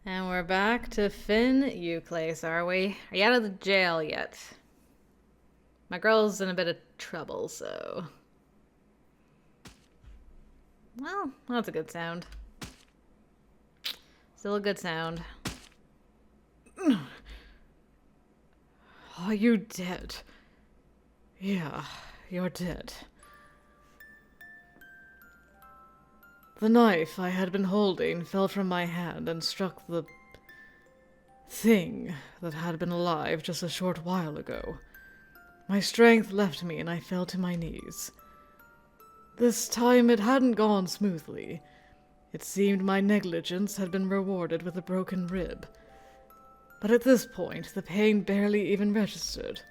And we're back to Finn Euclase, are we? Are you out of the jail yet? My girl's in a bit of trouble, so... Well, that's a good sound. Still a good sound. Are you dead? Yeah, you're dead. The knife I had been holding fell from my hand and struck the thing that had been alive just a short while ago. My strength left me and I fell to my knees. This time it hadn't gone smoothly. It seemed my negligence had been rewarded with a broken rib. But at this point, the pain barely even registered.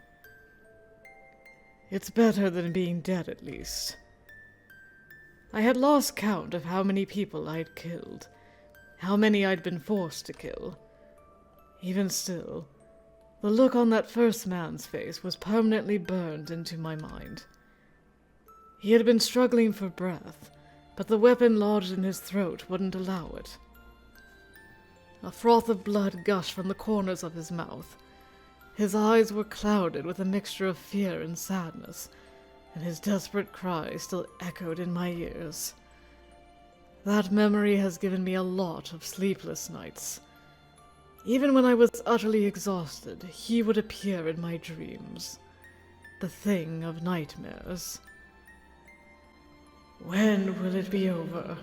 It's better than being dead, at least. I had lost count of how many people I'd killed, how many I'd been forced to kill. Even still, the look on that first man's face was permanently burned into my mind. He had been struggling for breath, but the weapon lodged in his throat wouldn't allow it. A froth of blood gushed from the corners of his mouth. His eyes were clouded with a mixture of fear and sadness, and his desperate cry still echoed in my ears. That memory has given me a lot of sleepless nights. Even when I was utterly exhausted, he would appear in my dreams. The thing of nightmares. When will it be over?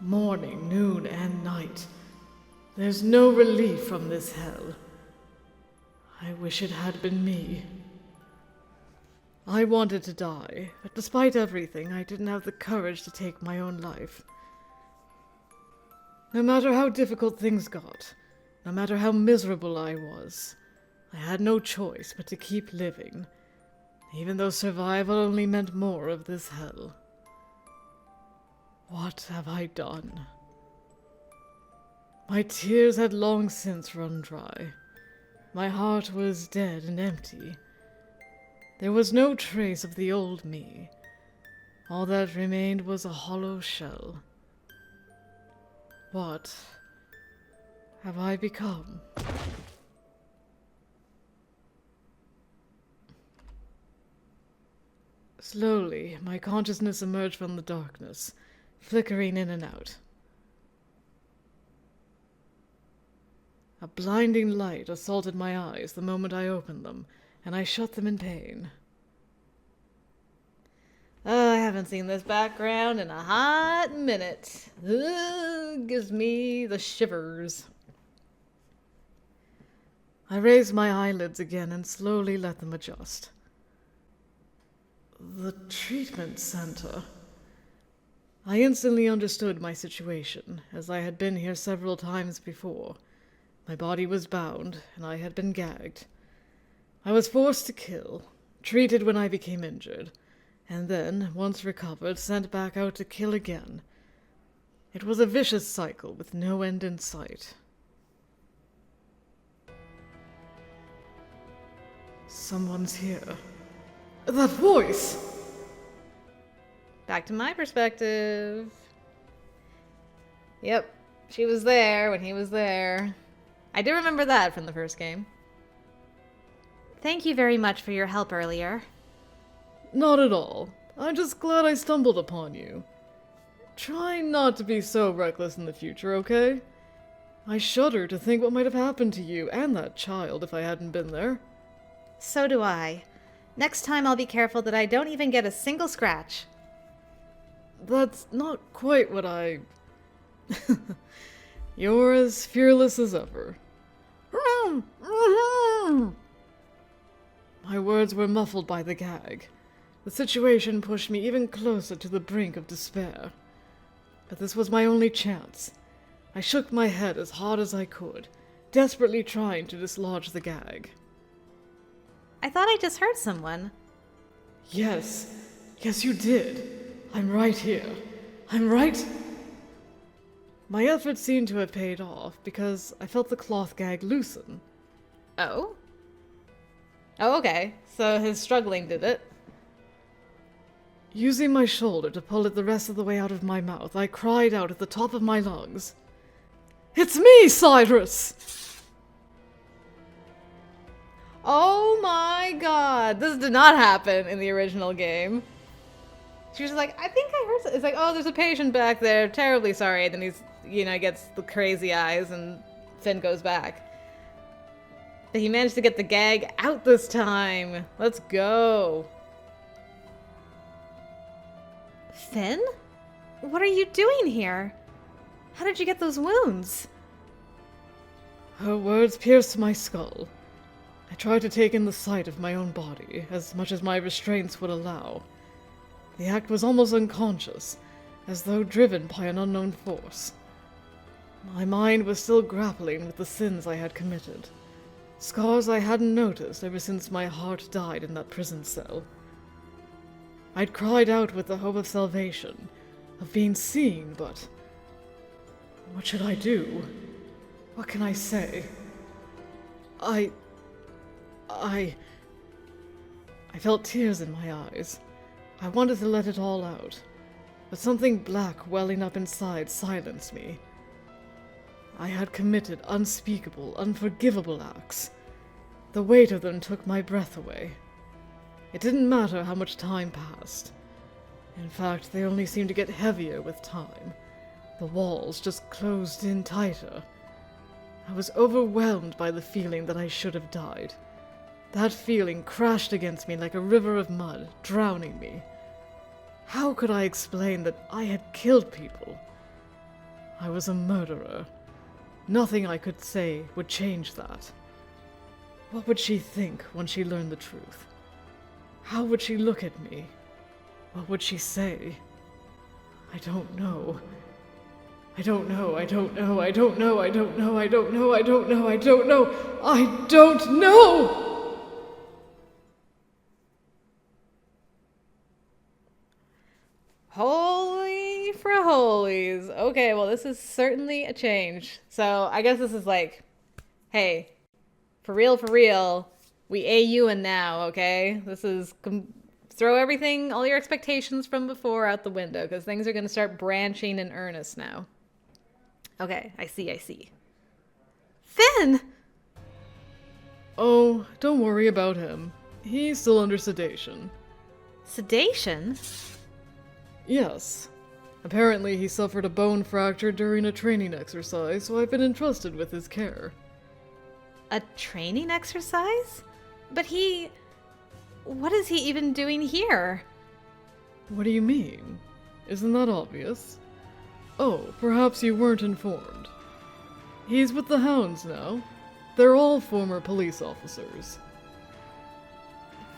Morning, noon, and night. There's no relief from this hell. I wish it had been me. I wanted to die, but despite everything, I didn't have the courage to take my own life. No matter how difficult things got, no matter how miserable I was, I had no choice but to keep living, even though survival only meant more of this hell. What have I done? My tears had long since run dry. My heart was dead and empty. There was no trace of the old me. All that remained was a hollow shell. What have I become? Slowly, my consciousness emerged from the darkness, flickering in and out. A blinding light assaulted my eyes the moment I opened them, and I shut them in pain. Oh, I haven't seen this background in a hot minute. Ugh, gives me the shivers. I raised my eyelids again and slowly let them adjust. The treatment center. I instantly understood my situation, as I had been here several times before. My body was bound, and I had been gagged. I was forced to kill, treated when I became injured, and then, once recovered, sent back out to kill again. It was a vicious cycle with no end in sight. Someone's here. That voice! Back to my perspective. Yep, she was there when he was there. I do remember that from the first game. Thank you very much for your help earlier. Not at all. I'm just glad I stumbled upon you. Try not to be so reckless in the future, okay? I shudder to think what might have happened to you and that child if I hadn't been there. So do I. Next time I'll be careful that I don't even get a single scratch. That's not quite what I... You're as fearless as ever. My words were muffled by the gag. The situation pushed me even closer to the brink of despair. But this was my only chance. I shook my head as hard as I could, desperately trying to dislodge the gag. I thought I just heard someone. Yes, you did. I'm right here. I'm right... My efforts seemed to have paid off, because I felt the cloth gag loosen. Oh? Oh, okay. So his struggling did it. Using my shoulder to pull it the rest of the way out of my mouth, I cried out at the top of my lungs. It's me, Cyrus! Oh my god. This did not happen in the original game. She was like, I think I heard something. It's like, oh, there's a patient back there. Terribly sorry. And then he's, gets the crazy eyes and Finn goes back. But he managed to get the gag out this time. Let's go. Finn? What are you doing here? How did you get those wounds? Her words pierced my skull. I tried to take in the sight of my own body, as much as my restraints would allow. The act was almost unconscious, as though driven by an unknown force. My mind was still grappling with the sins I had committed, scars I hadn't noticed ever since my heart died in that prison cell. I'd cried out with the hope of salvation, of being seen, but what should I do? What can I say? I felt tears in my eyes. I wanted to let it all out, but something black welling up inside silenced me. I had committed unspeakable, unforgivable acts. The weight of them took my breath away. It didn't matter how much time passed. In fact, they only seemed to get heavier with time. The walls just closed in tighter. I was overwhelmed by the feeling that I should have died. That feeling crashed against me like a river of mud, drowning me. How could I explain that I had killed people? I was a murderer. Nothing I could say would change that. What would she think when she learned the truth? How would she look at me? What would she say? I don't know. I don't know, I don't know, I don't know, I don't know, I don't know, I don't know, I don't know, I don't know! Holy for holies. Okay, well, this is certainly a change. So I guess this is like, hey, for real, we AU and now, okay? This is, throw everything, all your expectations from before out the window, because things are going to start branching in earnest now. Okay, I see. Finn! Oh, don't worry about him. He's still under sedation. Sedation? Yes. Apparently he suffered a bone fracture during a training exercise, so I've been entrusted with his care. A training exercise? But what is he even doing here? What do you mean? Isn't that obvious? Oh, perhaps you weren't informed. He's with the Hounds now. They're all former police officers.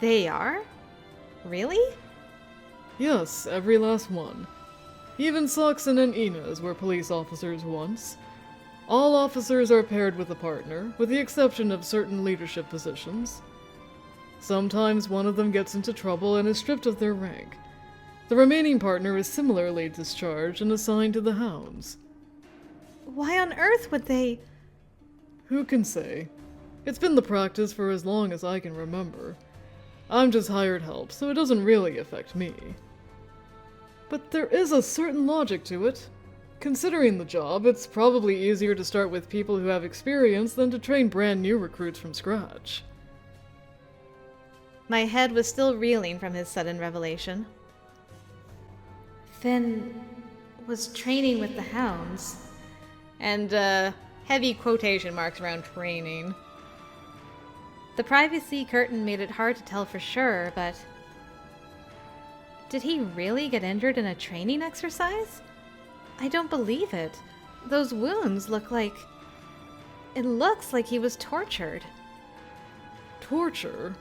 They are? Really? Yes, every last one. Even Sachsen and Ines were police officers once. All officers are paired with a partner, with the exception of certain leadership positions. Sometimes one of them gets into trouble and is stripped of their rank. The remaining partner is similarly discharged and assigned to the Hounds. Why on earth would they... Who can say? It's been the practice for as long as I can remember. I'm just hired help, so it doesn't really affect me. But there is a certain logic to it. Considering the job, it's probably easier to start with people who have experience than to train brand new recruits from scratch. My head was still reeling from his sudden revelation. Finn was training with the Hounds. And, heavy quotation marks around training. The privacy curtain made it hard to tell for sure, but... Did he really get injured in a training exercise? I don't believe it. Those wounds look like... It looks like he was tortured. Torture?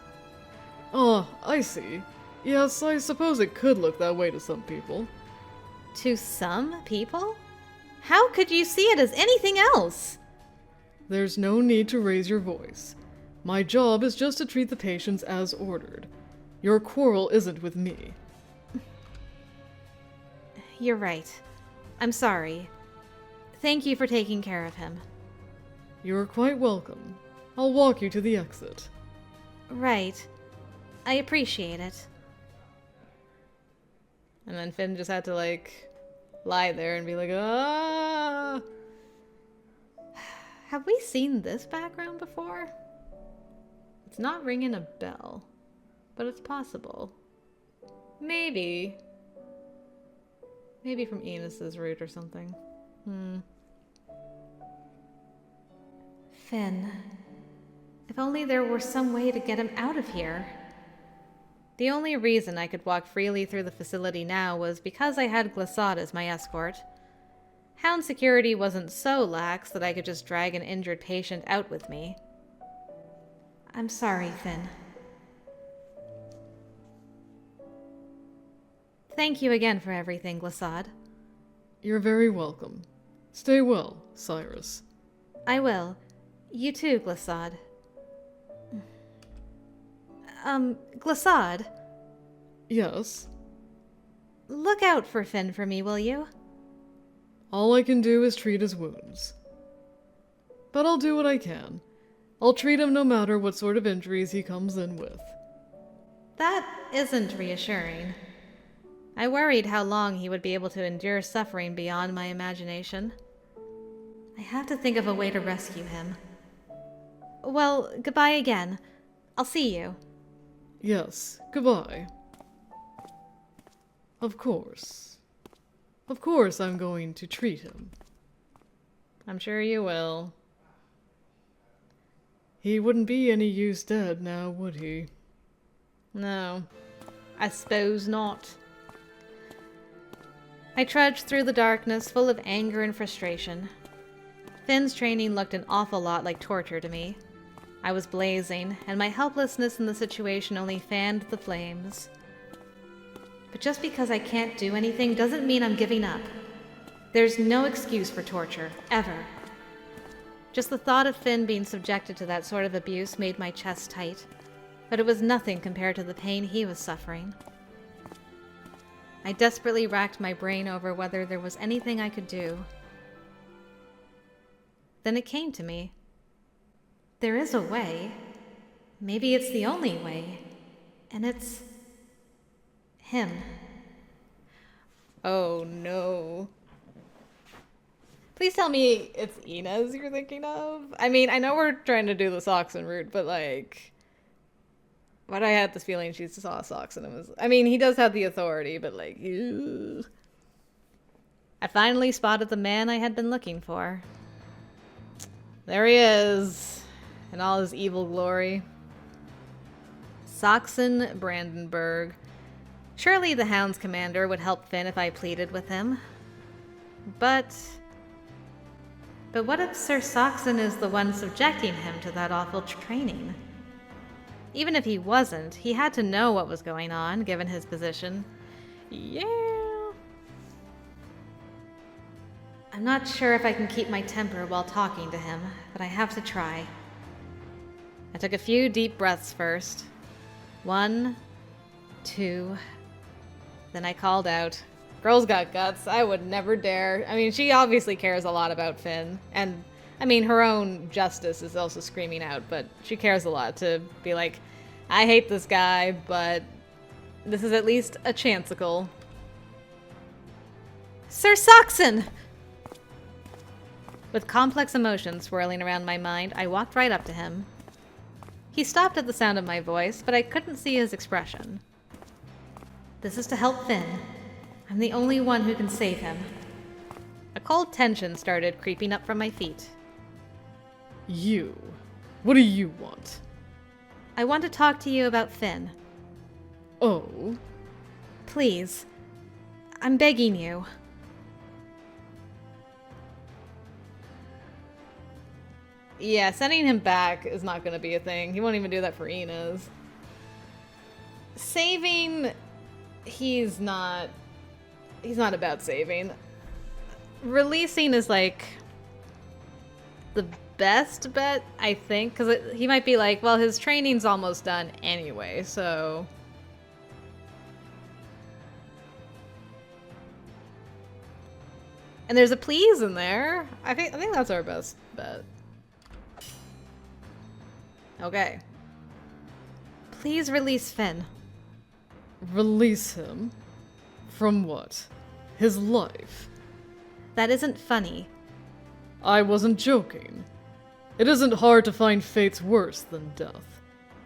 Ah, I see. Yes, I suppose it could look that way to some people. To some people? How could you see it as anything else? There's no need to raise your voice. My job is just to treat the patients as ordered. Your quarrel isn't with me. You're right. I'm sorry. Thank you for taking care of him. You're quite welcome. I'll walk you to the exit. Right. I appreciate it. And then Finn just had to, lie there and be like, ah! Have we seen this background before? It's not ringing a bell, but it's possible. Maybe. Maybe from Ines's route or something. Finn. If only there were some way to get him out of here. The only reason I could walk freely through the facility now was because I had Glissade as my escort. Hound security wasn't so lax that I could just drag an injured patient out with me. I'm sorry, Finn. Thank you again for everything, Glissade. You're very welcome. Stay well, Cyrus. I will. You too, Glissade. Glissade? Yes? Look out for Finn for me, will you? All I can do is treat his wounds. But I'll do what I can. I'll treat him no matter what sort of injuries he comes in with. That isn't reassuring. I worried how long he would be able to endure suffering beyond my imagination. I have to think of a way to rescue him. Well, goodbye again. I'll see you. Yes, goodbye. Of course. Of course I'm going to treat him. I'm sure you will. He wouldn't be any use dead now, would he? No, I suppose not. I trudged through the darkness, full of anger and frustration. Finn's training looked an awful lot like torture to me. I was blazing, and my helplessness in the situation only fanned the flames. But just because I can't do anything doesn't mean I'm giving up. There's no excuse for torture, ever. Just the thought of Finn being subjected to that sort of abuse made my chest tight, but it was nothing compared to the pain he was suffering. I desperately racked my brain over whether there was anything I could do. Then it came to me. There is a way. Maybe it's the only way. And it's him. Oh no. Please tell me it's Ines you're thinking of? I mean, I know we're trying to do the Sachsen route, but like... But I had this feeling she saw Sachsen and was... I mean, he does have the authority, but like... Ew. I finally spotted the man I had been looking for. There he is. In all his evil glory. Sachsen Brandenburg. Surely the Hound's commander would help Finn if I pleaded with him. But what if Sir Sachsen is the one subjecting him to that awful training? Even if he wasn't, he had to know what was going on, given his position. Yeah. I'm not sure if I can keep my temper while talking to him, but I have to try. I took a few deep breaths first. 1, 2... Then I called out. Girl's got guts. I would never dare. I mean, she obviously cares a lot about Finn. And, I mean, her own justice is also screaming out, but she cares a lot to be like, I hate this guy, but this is at least a chanceicle. Sir Sachsen! With complex emotions swirling around my mind, I walked right up to him. He stopped at the sound of my voice, but I couldn't see his expression. This is to help Finn. I'm the only one who can save him. A cold tension started creeping up from my feet. You? What do you want? I want to talk to you about Finn. Oh? Please. I'm begging you. Yeah, sending him back is not going to be a thing. He won't even do that for Ines. Saving... He's not about saving. Releasing is like the best bet, I think, because he might be like, well, his training's almost done anyway, so... And there's a please in there. I think that's our best bet. Okay. Please release Finn. Release him? From what? His life? That isn't funny. I wasn't joking. It isn't hard to find fates worse than death.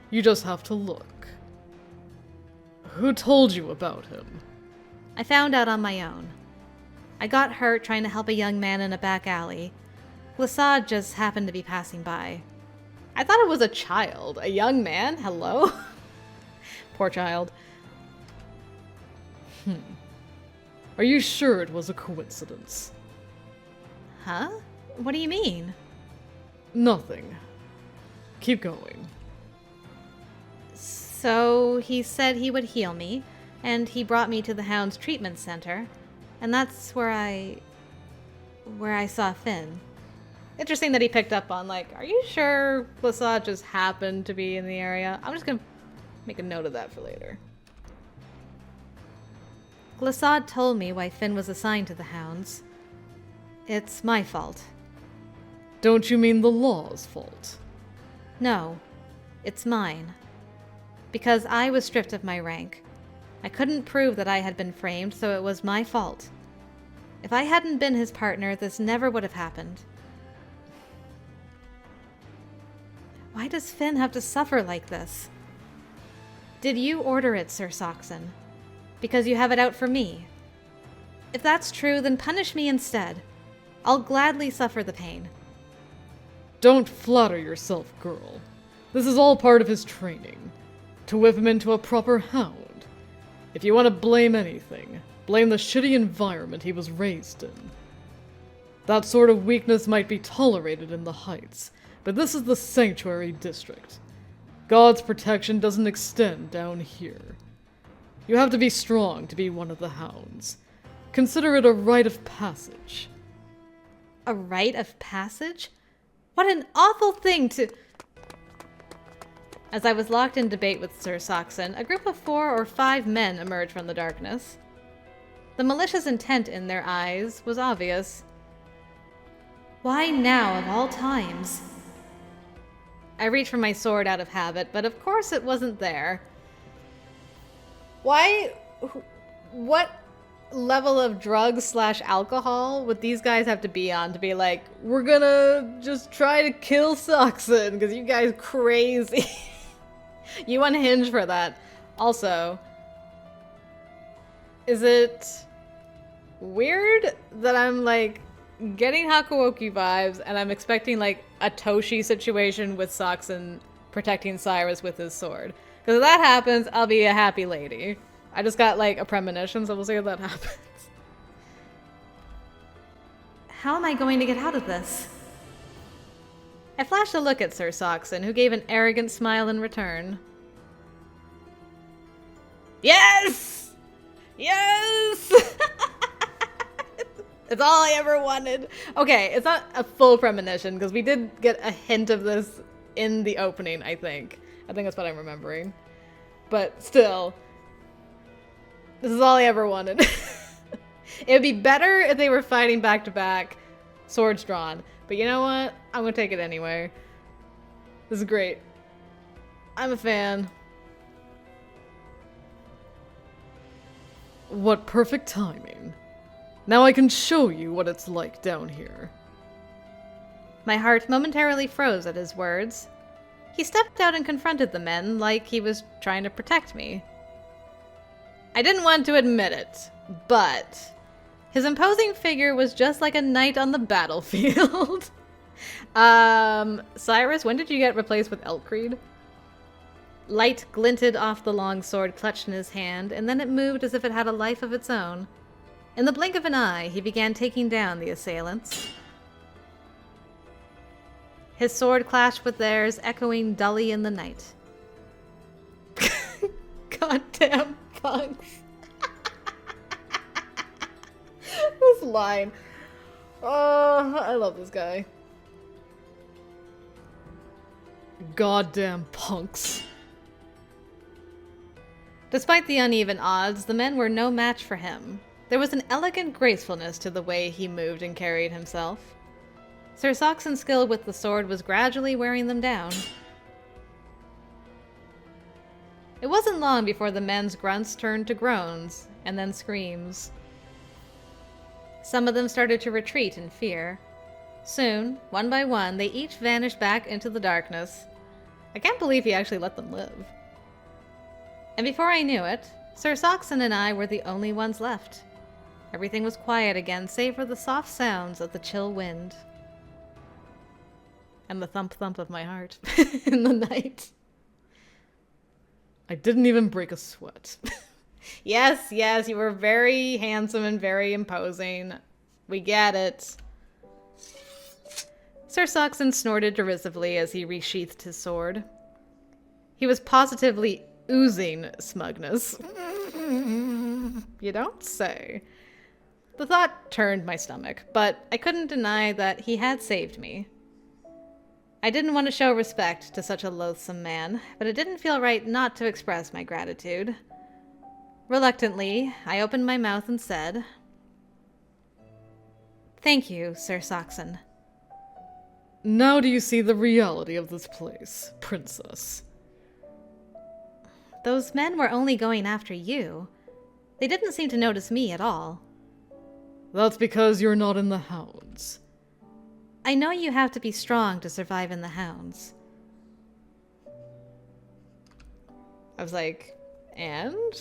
You just have to look. Who told you about him? I found out on my own. I got hurt trying to help a young man in a back alley. Glissade just happened to be passing by. I thought it was a child. A young man? Hello? Poor child. Are you sure it was a coincidence? Huh? What do you mean? Nothing. Keep going. So he said he would heal me, and he brought me to the Hound's treatment center, and that's where I saw Finn. Interesting that he picked up on, like, are you sure Glissade just happened to be in the area? I'm just gonna make a note of that for later. Glissade told me why Finn was assigned to the Hounds. It's my fault. Don't you mean the law's fault? No, it's mine. Because I was stripped of my rank. I couldn't prove that I had been framed, so it was my fault. If I hadn't been his partner, this never would have happened. Why does Finn have to suffer like this? Did you order it, Sir Sachsen? Because you have it out for me. If that's true, then punish me instead. I'll gladly suffer the pain. Don't flatter yourself, girl. This is all part of his training. To whip him into a proper hound. If you want to blame anything, blame the shitty environment he was raised in. That sort of weakness might be tolerated in the Heights, but this is the Sanctuary District. God's protection doesn't extend down here. You have to be strong to be one of the Hounds. Consider it a rite of passage. A rite of passage? What an awful thing to... As I was locked in debate with Sir Sachsen, a group of 4 or 5 men emerged from the darkness. The malicious intent in their eyes was obvious. Why now of all times? I reached for my sword out of habit, but of course it wasn't there. Why? What level of drugs / alcohol would these guys have to be on to be like, we're gonna just try to kill Sachsen because you guys crazy? You unhinged for that. Also, is it weird that I'm like getting Hakuoki vibes and I'm expecting like a Toshi situation with Sachsen protecting Cyrus with his sword? Because if that happens, I'll be a happy lady. I just got like a premonition, so we'll see if that happens. How am I going to get out of this? I flashed a look at Sir Sachsen, who gave an arrogant smile in return. Yes! Yes! It's all I ever wanted. Okay, it's not a full premonition, because we did get a hint of this in the opening, I think. I think that's what I'm remembering. But still, this is all I ever wanted. It would be better if they were fighting back to back, swords drawn. But you know what? I'm gonna take it anyway. This is great. I'm a fan. What perfect timing. Now I can show you what it's like down here. My heart momentarily froze at his words. He stepped out and confronted the men like he was trying to protect me. I didn't want to admit it, but his imposing figure was just like a knight on the battlefield. Cyrus, when did you get replaced with Eltcreed? Light glinted off the long sword clutched in his hand, and then it moved as if it had a life of its own. In the blink of an eye, he began taking down the assailants. His sword clashed with theirs, echoing dully in the night. Goddamn punks. This line. Oh, I love this guy. Goddamn punks. Despite the uneven odds, the men were no match for him. There was an elegant gracefulness to the way he moved and carried himself. Sir Sachsen's skill with the sword was gradually wearing them down. It wasn't long before the men's grunts turned to groans, and then screams. Some of them started to retreat in fear. Soon, one by one, they each vanished back into the darkness. I can't believe he actually let them live. And before I knew it, Sir Sachsen and I were the only ones left. Everything was quiet again, save for the soft sounds of the chill wind. And the thump-thump of my heart in the night. I didn't even break a sweat. Yes, you were very handsome and very imposing. We get it. Sir Sachsen snorted derisively as he resheathed his sword. He was positively oozing smugness. You don't say. The thought turned my stomach, but I couldn't deny that he had saved me. I didn't want to show respect to such a loathsome man, but it didn't feel right not to express my gratitude. Reluctantly, I opened my mouth and said, "Thank you, Sir Sachsen." Now do you see the reality of this place, princess? Those men were only going after you. They didn't seem to notice me at all. That's because you're not in the hounds. I know you have to be strong to survive in the hounds. I was like, and?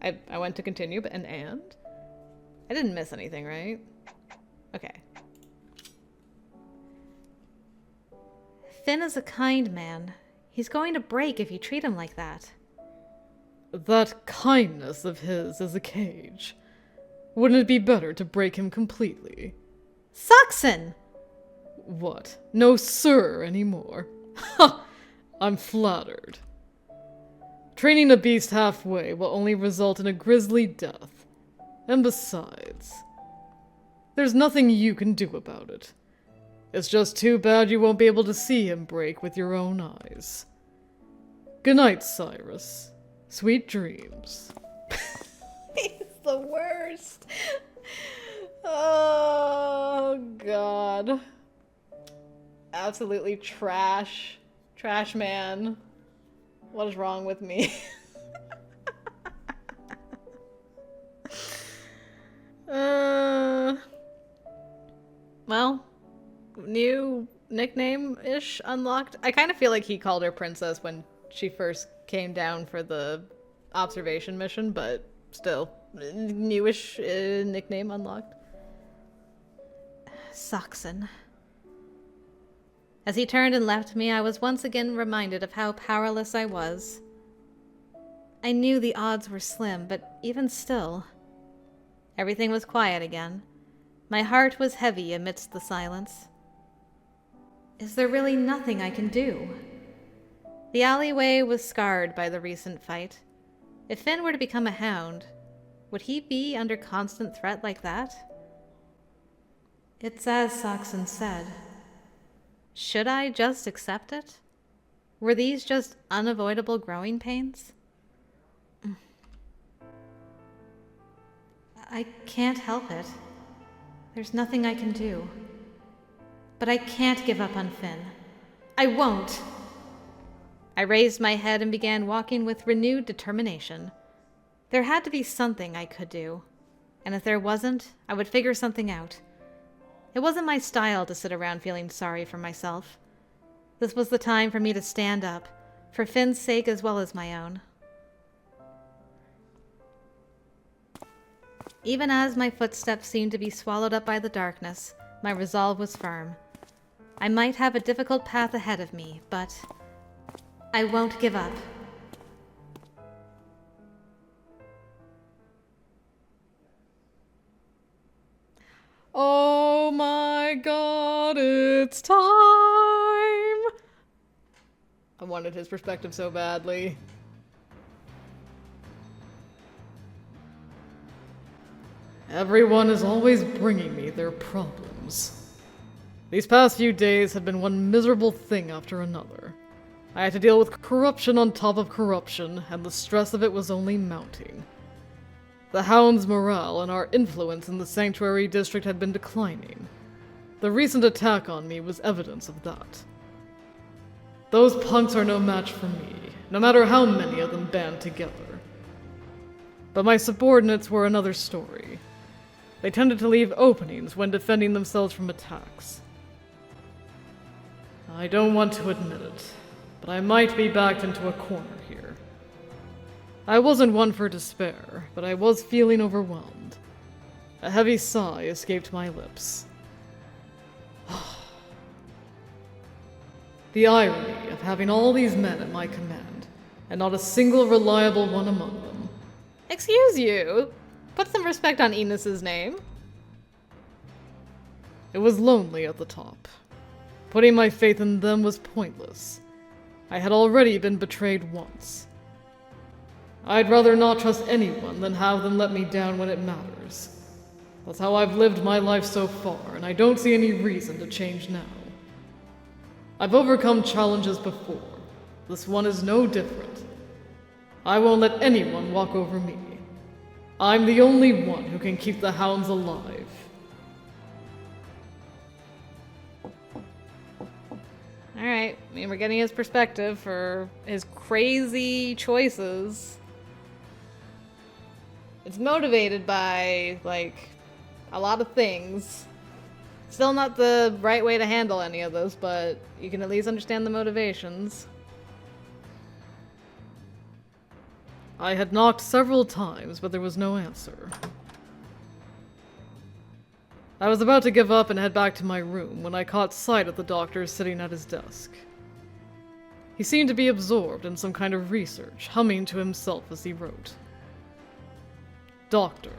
I went to continue, but and? I didn't miss anything, right? Okay. Finn is a kind man. He's going to break if you treat him like that. That kindness of his is a cage. Wouldn't it be better to break him completely? Sachsen! What? No sir anymore? Ha! I'm flattered. Training a beast halfway will only result in a grisly death. And besides, there's nothing you can do about it. It's just too bad you won't be able to see him break with your own eyes. Good night, Cyrus. Sweet dreams. He's the worst. Oh, God. Absolutely trash. Trash man. What is wrong with me? Well, new nickname-ish unlocked. I kind of feel like he called her princess when she first came down for the observation mission, but still, newish nickname unlocked. Sachsen. As he turned and left me, I was once again reminded of how powerless I was. I knew the odds were slim, but even still. Everything was quiet again. My heart was heavy amidst the silence. Is there really nothing I can do? The alleyway was scarred by the recent fight. If Finn were to become a hound, would he be under constant threat like that? It's as Sachsen said. Should I just accept it? Were these just unavoidable growing pains? I can't help it. There's nothing I can do. But I can't give up on Finn. I won't! I raised my head and began walking with renewed determination. There had to be something I could do. And if there wasn't, I would figure something out. It wasn't my style to sit around feeling sorry for myself. This was the time for me to stand up, for Finn's sake as well as my own. Even as my footsteps seemed to be swallowed up by the darkness, my resolve was firm. I might have a difficult path ahead of me, but I won't give up. Oh my god, it's time! I wanted his perspective so badly. Everyone is always bringing me their problems. These past few days have been one miserable thing after another. I had to deal with corruption on top of corruption, and the stress of it was only mounting. The Hound's morale and our influence in the Sanctuary District had been declining. The recent attack on me was evidence of that. Those punks are no match for me, no matter how many of them band together. But my subordinates were another story. They tended to leave openings when defending themselves from attacks. I don't want to admit it, but I might be backed into a corner here. I wasn't one for despair, but I was feeling overwhelmed. A heavy sigh escaped my lips. The irony of having all these men at my command, and not a single reliable one among them. Excuse you. Put some respect on Ines's name. It was lonely at the top. Putting my faith in them was pointless. I had already been betrayed once. I'd rather not trust anyone than have them let me down when it matters. That's how I've lived my life so far, and I don't see any reason to change now. I've overcome challenges before. This one is no different. I won't let anyone walk over me. I'm the only one who can keep the hounds alive. Alright, I mean, we're getting his perspective for his crazy choices. It's motivated by, like, a lot of things. Still not the right way to handle any of this, but you can at least understand the motivations. I had knocked several times, but there was no answer. I was about to give up and head back to my room when I caught sight of the doctor sitting at his desk. He seemed to be absorbed in some kind of research, humming to himself as he wrote. Doctor.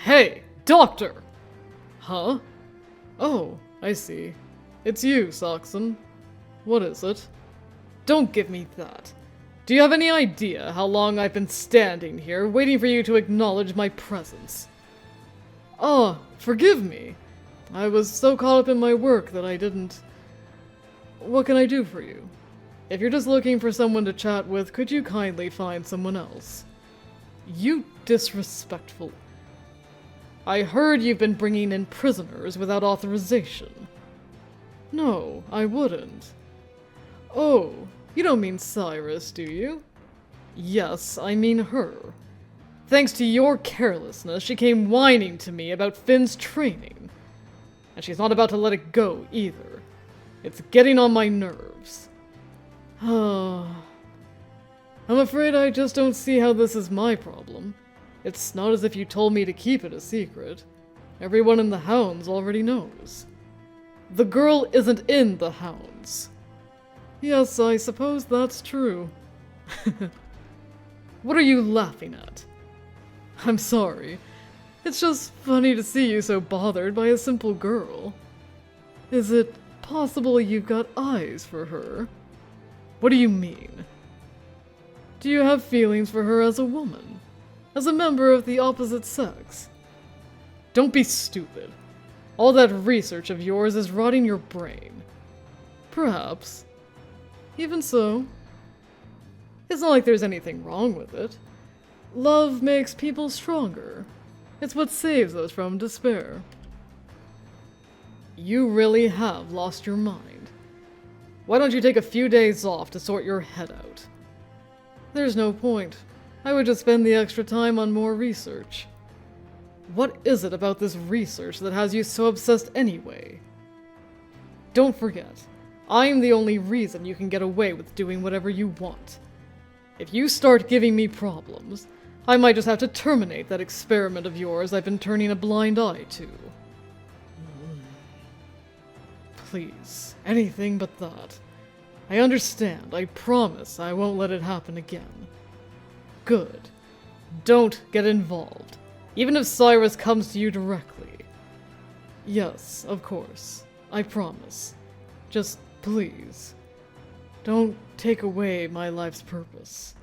Hey, doctor! Huh? Oh, I see. It's you, Sachsen. What is it? Don't give me that. Do you have any idea how long I've been standing here, waiting for you to acknowledge my presence? Ah, forgive me. I was so caught up in my work that I didn't... What can I do for you? If you're just looking for someone to chat with, could you kindly find someone else? You disrespectful... I heard you've been bringing in prisoners without authorization. No, I wouldn't. Oh, you don't mean Cyrus, do you? Yes, I mean her. Thanks to your carelessness, she came whining to me about Finn's training. And she's not about to let it go, either. It's getting on my nerves. I'm afraid I just don't see how this is my problem. It's not as if you told me to keep it a secret. Everyone in the Hounds already knows. The girl isn't in the Hounds. Yes, I suppose that's true. What are you laughing at? I'm sorry. It's just funny to see you so bothered by a simple girl. Is it possible you've got eyes for her? What do you mean? Do you have feelings for her as a woman? As a member of the opposite sex? Don't be stupid. All that research of yours is rotting your brain. Perhaps. Even so. It's not like there's anything wrong with it. Love makes people stronger. It's what saves us from despair. You really have lost your mind. Why don't you take a few days off to sort your head out? There's no point. I would just spend the extra time on more research. What is it about this research that has you so obsessed anyway? Don't forget, I'm the only reason you can get away with doing whatever you want. If you start giving me problems, I might just have to terminate that experiment of yours I've been turning a blind eye to. Please, anything but that. I understand. I promise I won't let it happen again. Good. Don't get involved, even if Cyrus comes to you directly. Yes, of course. I promise. Just please, don't take away my life's purpose.